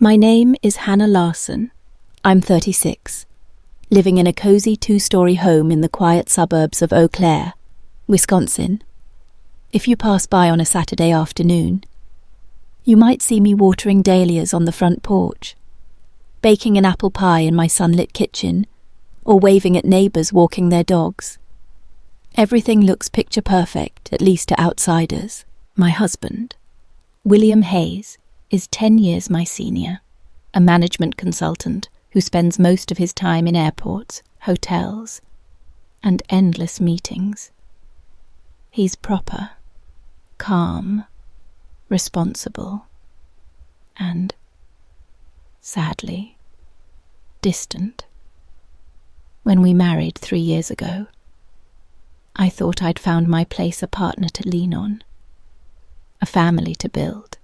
My name is Hannah Larson. I'm 36, living in a cozy 2-story home in the quiet suburbs of Eau Claire, Wisconsin. If you pass by on a Saturday afternoon, you might see me watering dahlias on the front porch, baking an apple pie in my sunlit kitchen, or waving at neighbours walking their dogs. Everything looks picture perfect, at least to outsiders. My husband, William Hayes, is 10 years my senior, a management consultant who spends most of his time in airports, hotels, and endless meetings. He's proper, calm, responsible, and, sadly, distant. When we married 3 years ago, I thought I'd found my place, a partner to lean on, a family to build.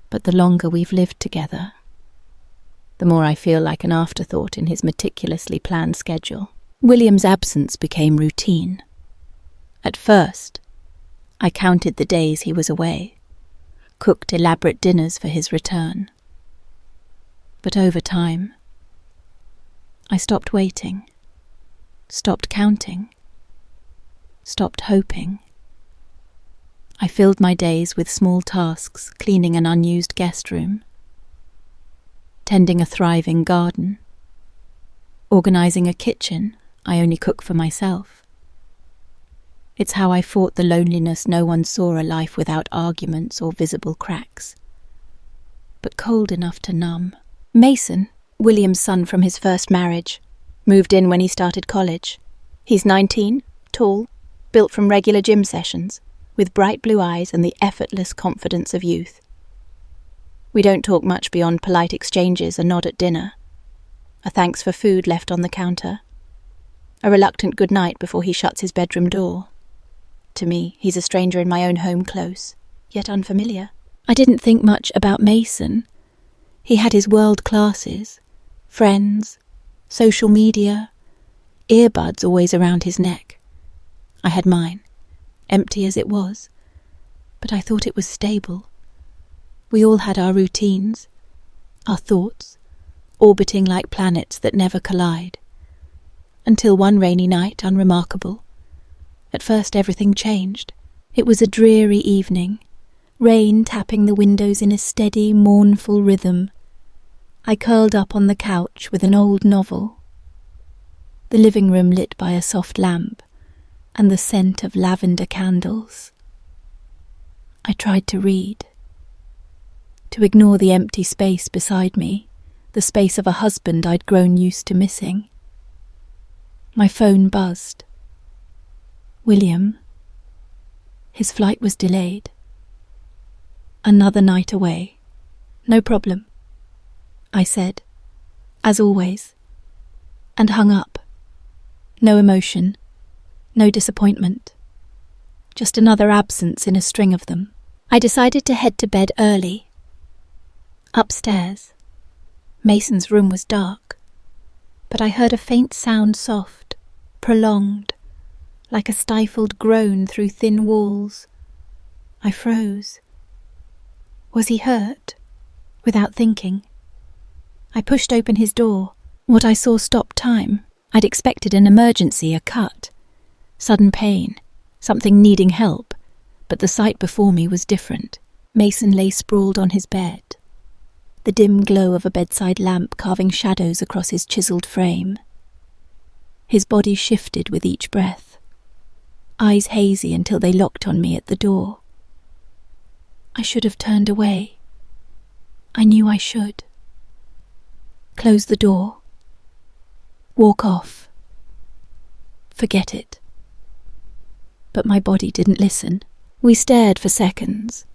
But the longer we've lived together, the more I feel like an afterthought in his meticulously planned schedule. William's absence became routine. At first, I counted the days he was away, cooked elaborate dinners for his return. But over time, I stopped waiting, stopped counting, stopped hoping. I filled my days with small tasks, cleaning an unused guest room, tending a thriving garden, organising a kitchen I only cook for myself. It's how I fought the loneliness no one saw, a life without arguments or visible cracks, but cold enough to numb. Mason, William's son from his first marriage, moved in when he started college. He's 19, tall, built from regular gym sessions, with bright blue eyes and the effortless confidence of youth. We don't talk much beyond polite exchanges, a nod at dinner, a thanks for food left on the counter, a reluctant good night before he shuts his bedroom door. To me, he's a stranger in my own home, close, yet unfamiliar. I didn't think much about Mason. He had his world classes, friends, social media, earbuds always around his neck. I had mine, empty as it was, but I thought it was stable. We all had our routines, our thoughts, orbiting like planets that never collide. Until one rainy night, unremarkable. At first everything changed. It was a dreary evening, rain tapping the windows in a steady, mournful rhythm. I curled up on the couch with an old novel, the living room lit by a soft lamp and the scent of lavender candles. I tried to read, to ignore the empty space beside me, the space of a husband I'd grown used to missing. My phone buzzed. William. His flight was delayed. Another night away. No problem, I said, as always, and hung up. No emotion, no disappointment, just another absence in a string of them. I decided to head to bed early. Upstairs, Mason's room was dark, but I heard a faint sound, soft, prolonged, like a stifled groan through thin walls. I froze. Was he hurt? Without thinking, I pushed open his door. What I saw stopped time. I'd expected an emergency, a cut, sudden pain, something needing help, but the sight before me was different. Mason lay sprawled on his bed, the dim glow of a bedside lamp carving shadows across his chiselled frame. His body shifted with each breath, eyes hazy until they locked on me at the door. I should have turned away. I knew I should. Close the door. Walk off. Forget it. But my body didn't listen. We stared for seconds.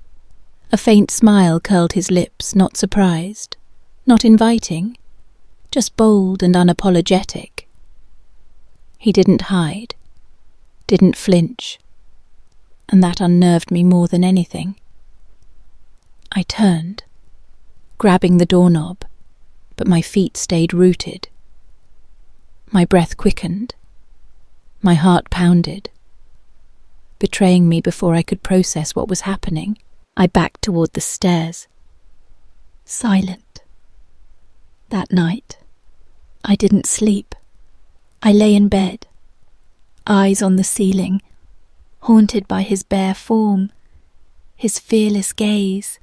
A faint smile curled his lips, not surprised, not inviting, just bold and unapologetic. He didn't hide, didn't flinch, and that unnerved me more than anything. I turned, grabbing the doorknob, but my feet stayed rooted. My breath quickened. My heart pounded. Betraying me before I could process what was happening, I backed toward the stairs. Silent. That night, I didn't sleep. I lay in bed, eyes on the ceiling, haunted by his bare form, his fearless gaze,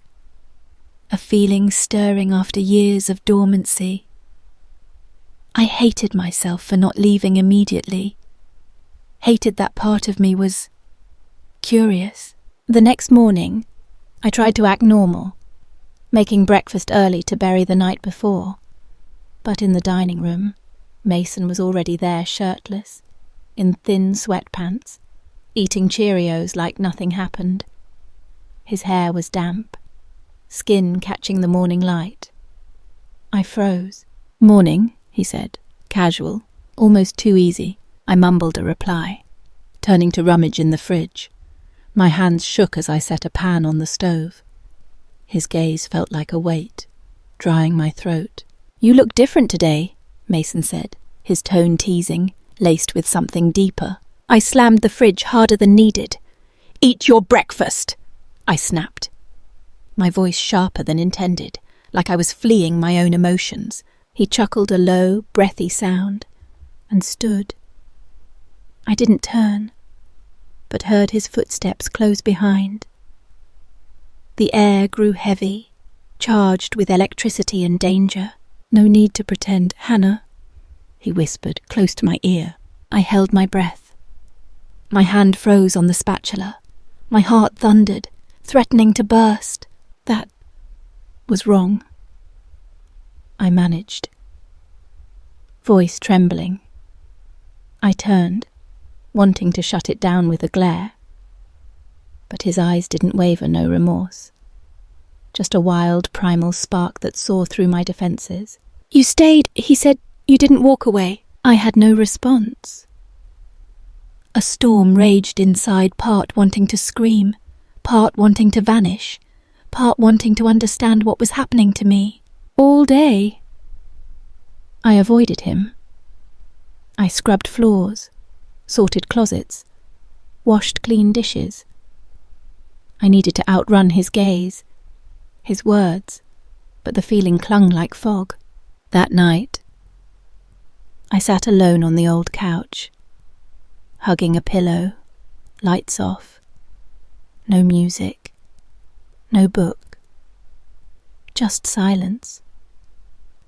a feeling stirring after years of dormancy. I hated myself for not leaving immediately, hated that part of me was curious. The next morning, I tried to act normal, making breakfast early to bury the night before. But in the dining room, Mason was already there shirtless, in thin sweatpants, eating Cheerios like nothing happened. His hair was damp, skin catching the morning light. I froze. "Morning," he said, casual, almost too easy. I mumbled a reply, turning to rummage in the fridge. My hands shook as I set a pan on the stove. His gaze felt like a weight, drying my throat. "You look different today," Mason said, his tone teasing, laced with something deeper. I slammed the fridge harder than needed. "Eat your breakfast!" I snapped, my voice sharper than intended, like I was fleeing my own emotions. He chuckled a low, breathy sound, and stood. I didn't turn, but heard his footsteps close behind. The air grew heavy, charged with electricity and danger. "No need to pretend, Hannah," he whispered, close to my ear. I held my breath. My hand froze on the spatula. My heart thundered, threatening to burst. That was wrong. I managed. Voice trembling. I turned, wanting to shut it down with a glare. But his eyes didn't waver, no remorse. Just a wild, primal spark that saw through my defences. "You stayed," he said. "You didn't walk away." I had no response. A storm raged inside, part wanting to scream, part wanting to vanish, part wanting to understand what was happening to me. All day. I avoided him. I scrubbed floors, sorted closets, washed clean dishes. I needed to outrun his gaze, his words, but the feeling clung like fog. That night, I sat alone on the old couch, hugging a pillow, lights off, no music, no book, just silence,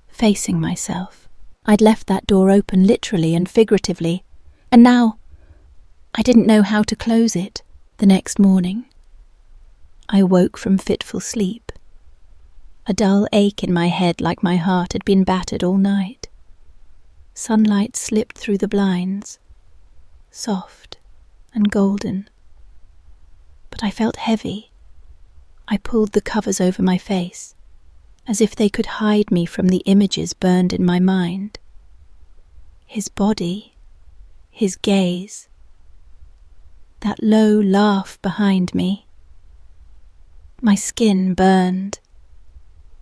facing myself. I'd left that door open literally and figuratively, and now I didn't know how to close it. The next morning, I woke from fitful sleep, a dull ache in my head like my heart had been battered all night. Sunlight slipped through the blinds, soft and golden. But I felt heavy. I pulled the covers over my face, as if they could hide me from the images burned in my mind. His body, his gaze, that low laugh behind me. My skin burned,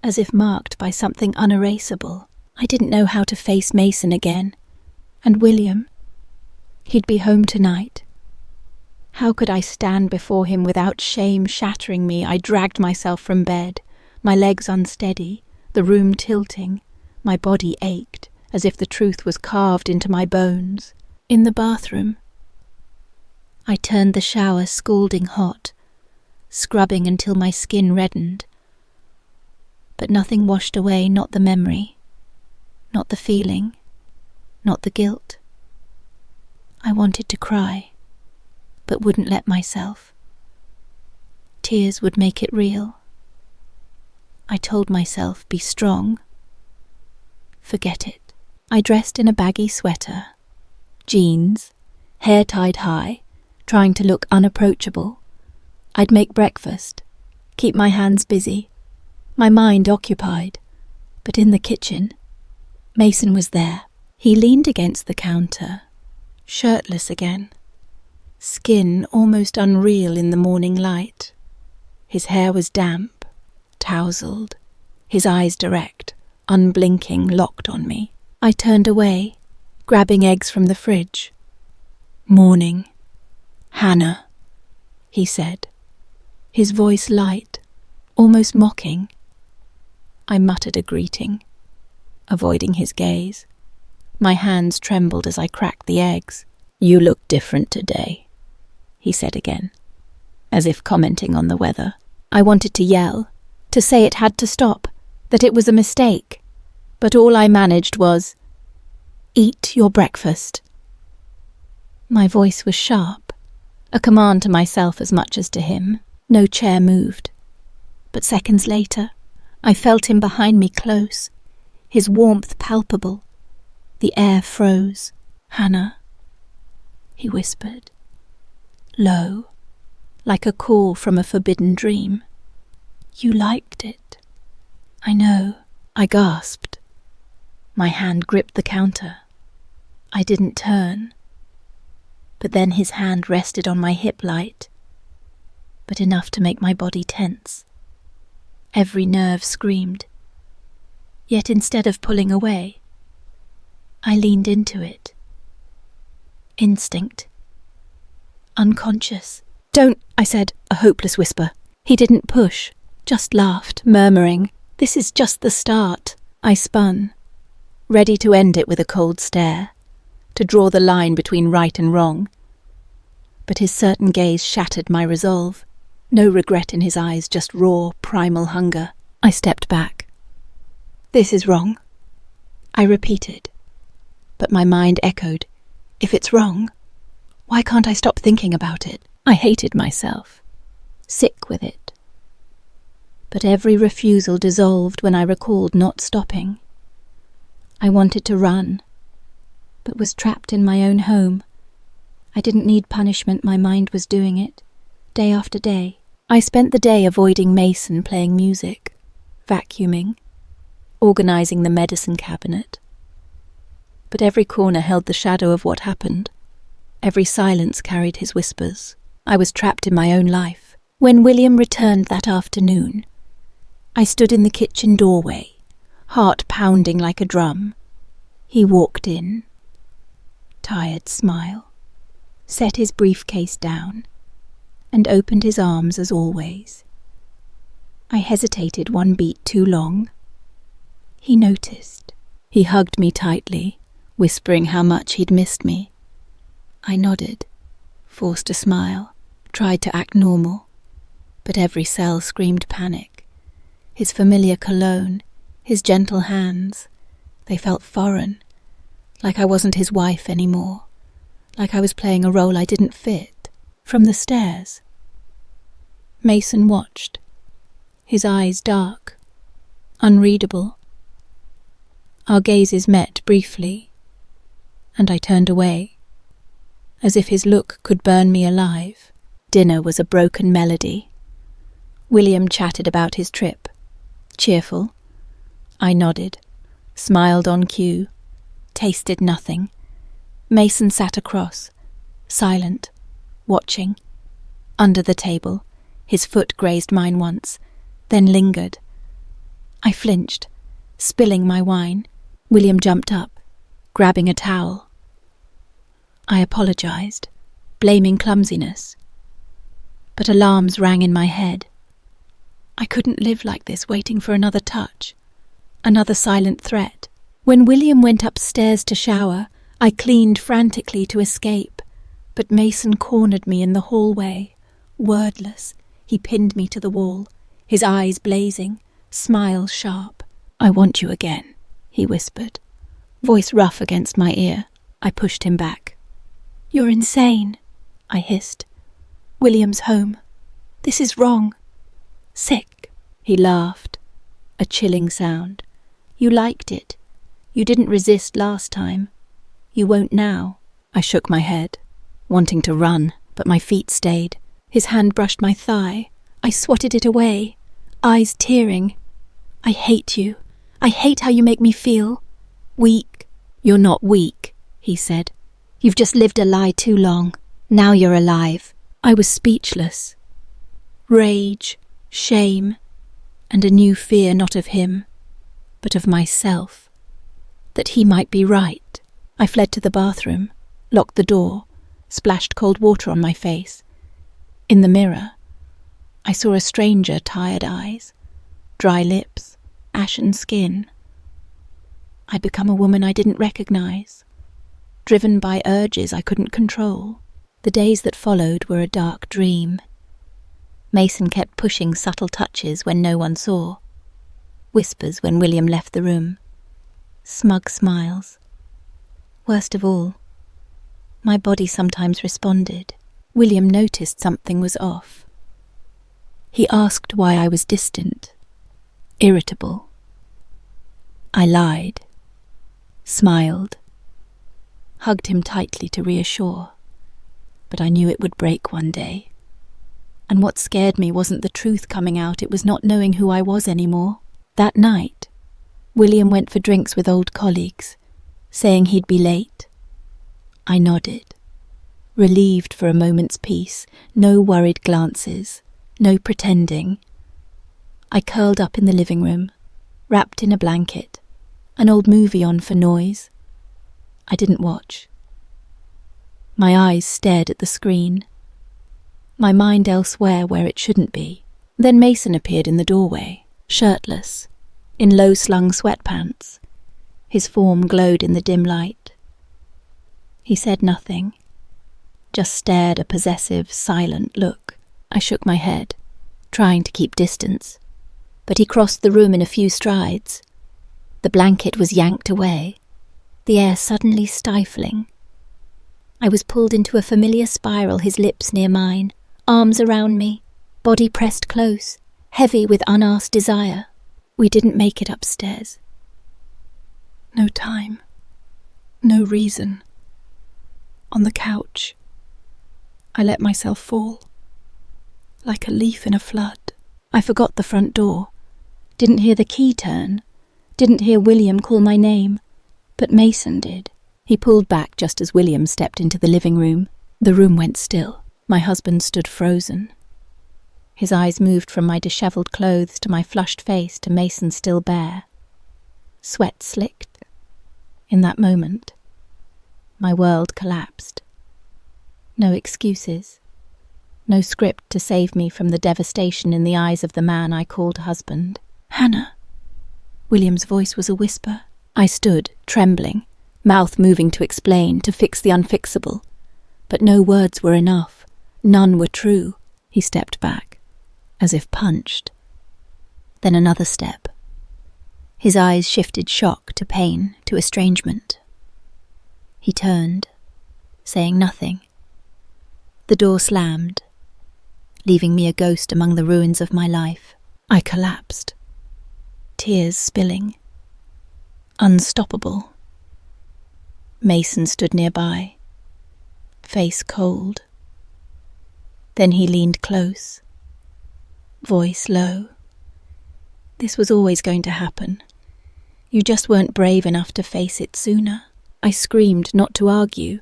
as if marked by something unerasable. I didn't know how to face Mason again, and William. He'd be home tonight. How could I stand before him without shame shattering me? I dragged myself from bed, my legs unsteady, the room tilting. My body ached, as if the truth was carved into my bones. In the bathroom, I turned the shower scalding hot, scrubbing until my skin reddened. But nothing washed away, not the memory, not the feeling, not the guilt. I wanted to cry, but wouldn't let myself. Tears would make it real. I told myself, be strong. Forget it. I dressed in a baggy sweater, jeans, hair tied high, trying to look unapproachable. I'd make breakfast, keep my hands busy, my mind occupied. But in the kitchen, Mason was there. He leaned against the counter, shirtless again, skin almost unreal in the morning light. His hair was damp, tousled, his eyes direct, unblinking, locked on me. I turned away, grabbing eggs from the fridge. "Morning, Hannah," he said, his voice light, almost mocking. I muttered a greeting, avoiding his gaze. My hands trembled as I cracked the eggs. "You look different today," he said again, as if commenting on the weather. I wanted to yell, to say it had to stop, that it was a mistake, but all I managed was, "Eat your breakfast." My voice was sharp, a command to myself as much as to him. No chair moved, but seconds later, I felt him behind me close, his warmth palpable. The air froze. "Hannah," he whispered, low, like a call from a forbidden dream. "You liked it." "I know," I gasped. My hand gripped the counter. I didn't turn. But then his hand rested on my hip light, but enough to make my body tense. Every nerve screamed. Yet instead of pulling away, I leaned into it. Instinct. Unconscious. "Don't," I said, a hopeless whisper. He didn't push, just laughed, murmuring, "This is just the start." I spun, ready to end it with a cold stare, to draw the line between right and wrong. But his certain gaze shattered my resolve. No regret in his eyes, just raw, primal hunger. I stepped back. "This is wrong," I repeated. But my mind echoed, "If it's wrong, why can't I stop thinking about it?" I hated myself, sick with it. But every refusal dissolved when I recalled not stopping. I wanted to run, but was trapped in my own home. I didn't need punishment, my mind was doing it, day after day. I spent the day avoiding Mason playing music, vacuuming, organising the medicine cabinet. But every corner held the shadow of what happened. Every silence carried his whispers. I was trapped in my own life. When William returned that afternoon, I stood in the kitchen doorway, heart pounding like a drum. He walked in. Tired smile. Set his briefcase down, and opened his arms as always. I hesitated one beat too long. He noticed. He hugged me tightly, whispering how much he'd missed me. I nodded, forced a smile, tried to act normal, but every cell screamed panic. His familiar cologne, his gentle hands, they felt foreign, like I wasn't his wife anymore, like I was playing a role I didn't fit. From the stairs, Mason watched, his eyes dark, unreadable. Our gazes met briefly, and I turned away, as if his look could burn me alive. Dinner was a broken melody. William chatted about his trip. Cheerful. I nodded, smiled on cue, tasted nothing. Mason sat across, silent, watching. Under the table, his foot grazed mine once, then lingered. I flinched, spilling my wine. William jumped up, grabbing a towel. I apologized, blaming clumsiness. But alarms rang in my head. I couldn't live like this, waiting for another touch, another silent threat. When William went upstairs to shower, I cleaned frantically to escape, but Mason cornered me in the hallway. Wordless, he pinned me to the wall, his eyes blazing, smile sharp. "I want you again," he whispered, voice rough against my ear. I pushed him back. "You're insane," I hissed. "William's home. This is wrong. Sick." He laughed, a chilling sound. "You liked it. You didn't resist last time. You won't now." I shook my head, wanting to run, but my feet stayed. His hand brushed my thigh. I swatted it away, eyes tearing. "I hate you. I hate how you make me feel. Weak." "You're not weak," he said. "You've just lived a lie too long. Now you're alive." I was speechless. Rage, shame, and a new fear not of him, but of myself. That he might be right. I fled to the bathroom, locked the door, splashed cold water on my face. In the mirror, I saw a stranger, tired eyes, dry lips, ashen skin. I'd become a woman I didn't recognize, driven by urges I couldn't control. The days that followed were a dark dream. Mason kept pushing subtle touches when no one saw, whispers when William left the room, smug smiles. Worst of all, my body sometimes responded. William noticed something was off. He asked why I was distant, irritable. I lied, smiled, hugged him tightly to reassure, but I knew it would break one day. And what scared me wasn't the truth coming out, it was not knowing who I was anymore. That night, William went for drinks with old colleagues, saying he'd be late. I nodded, relieved for a moment's peace, no worried glances, no pretending. I curled up in the living room, wrapped in a blanket, an old movie on for noise. I didn't watch. My eyes stared at the screen, my mind elsewhere where it shouldn't be. Then Mason appeared in the doorway, shirtless, in low-slung sweatpants. His form glowed in the dim light. He said nothing, just stared a possessive, silent look. I shook my head, trying to keep distance, but he crossed the room in a few strides. The blanket was yanked away, the air suddenly stifling. I was pulled into a familiar spiral, his lips near mine, arms around me, body pressed close, heavy with unasked desire. We didn't make it upstairs. No time, no reason. On the couch, I let myself fall, like a leaf in a flood. I forgot the front door, didn't hear the key turn, didn't hear William call my name, but Mason did. He pulled back just as William stepped into the living room. The room went still. My husband stood frozen. His eyes moved from my dishevelled clothes to my flushed face to Mason still bare. Sweat slicked. In that moment, my world collapsed. No excuses. No script to save me from the devastation in the eyes of the man I called husband. "Hannah." William's voice was a whisper. I stood, trembling, mouth moving to explain, to fix the unfixable. But no words were enough. None were true. He stepped back, as if punched. Then another step. His eyes shifted shock to pain to estrangement. He turned, saying nothing. The door slammed, leaving me a ghost among the ruins of my life. I collapsed, tears spilling. Unstoppable. Mason stood nearby, face cold. Then he leaned close, voice low. "This was always going to happen. You just weren't brave enough to face it sooner." I screamed, not to argue,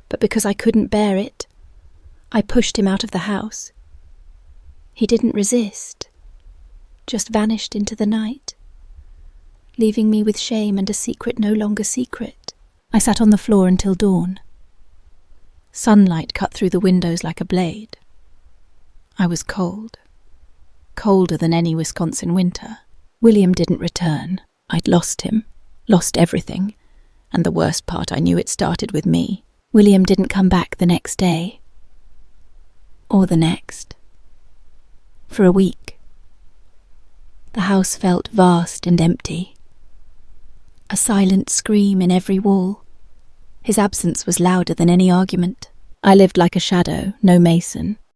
but because I couldn't bear it. I pushed him out of the house. He didn't resist, just vanished into the night, leaving me with shame and a secret no longer secret. I sat on the floor until dawn. Sunlight cut through the windows like a blade. I was cold, colder than any Wisconsin winter. William didn't return. I'd lost him, lost everything, and the worst part, I knew it started with me. William didn't come back the next day, or the next. For a week. The house felt vast and empty. A silent scream in every wall. His absence was louder than any argument. I lived like a shadow, no Mason,